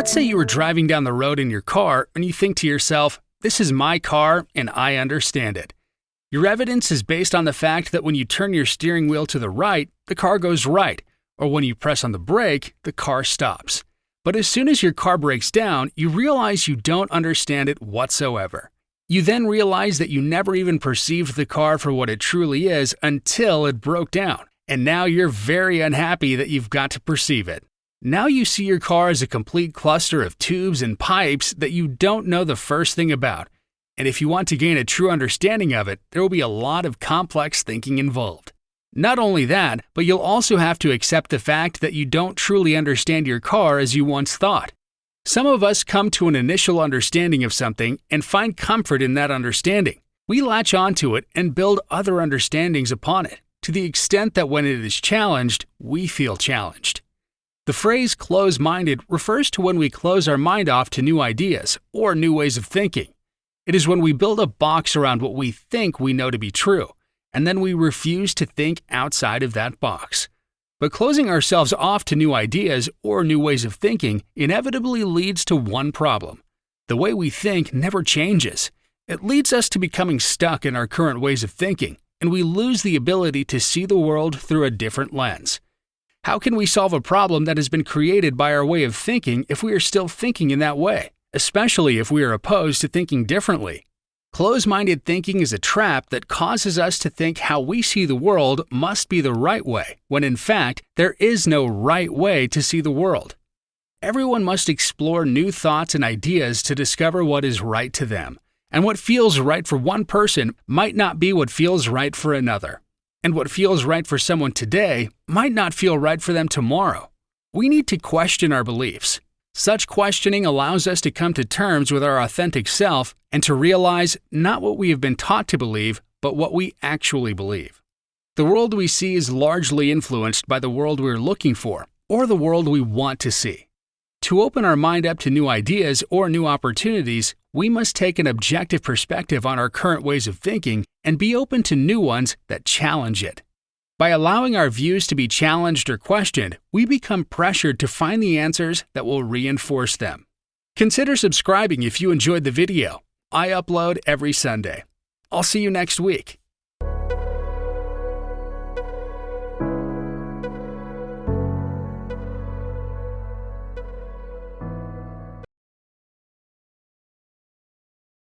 Let's say you were driving down the road in your car and you think to yourself, "This is my car and I understand it." Your evidence is based on the fact that when you turn your steering wheel to the right, the car goes right, or when you press on the brake, the car stops. But as soon as your car breaks down, you realize you don't understand it whatsoever. You then realize that you never even perceived the car for what it truly is until it broke down, and now you're very unhappy that you've got to perceive it. Now you see your car as a complete cluster of tubes and pipes that you don't know the first thing about. And if you want to gain a true understanding of it, there will be a lot of complex thinking involved. Not only that, but you'll also have to accept the fact that you don't truly understand your car as you once thought. Some of us come to an initial understanding of something and find comfort in that understanding. We latch onto it and build other understandings upon it, to the extent that when it is challenged, we feel challenged. The phrase close-minded refers to when we close our mind off to new ideas or new ways of thinking. It is when we build a box around what we think we know to be true, and then we refuse to think outside of that box. But closing ourselves off to new ideas or new ways of thinking inevitably leads to one problem. The way we think never changes. It leads us to becoming stuck in our current ways of thinking, and we lose the ability to see the world through a different lens. How can we solve a problem that has been created by our way of thinking if we are still thinking in that way, especially if we are opposed to thinking differently? Closed-minded thinking is a trap that causes us to think how we see the world must be the right way, when in fact, there is no right way to see the world. Everyone must explore new thoughts and ideas to discover what is right to them, and what feels right for one person might not be what feels right for another. And what feels right for someone today might not feel right for them tomorrow. We need to question our beliefs. Such questioning allows us to come to terms with our authentic self and to realize not what we have been taught to believe, but what we actually believe. The world we see is largely influenced by the world we're looking for, or the world we want to see. To open our mind up to new ideas or new opportunities, we must take an objective perspective on our current ways of thinking and be open to new ones that challenge it. By allowing our views to be challenged or questioned, we become pressured to find the answers that will reinforce them. Consider subscribing if you enjoyed the video. I upload every Sunday. I'll see you next week.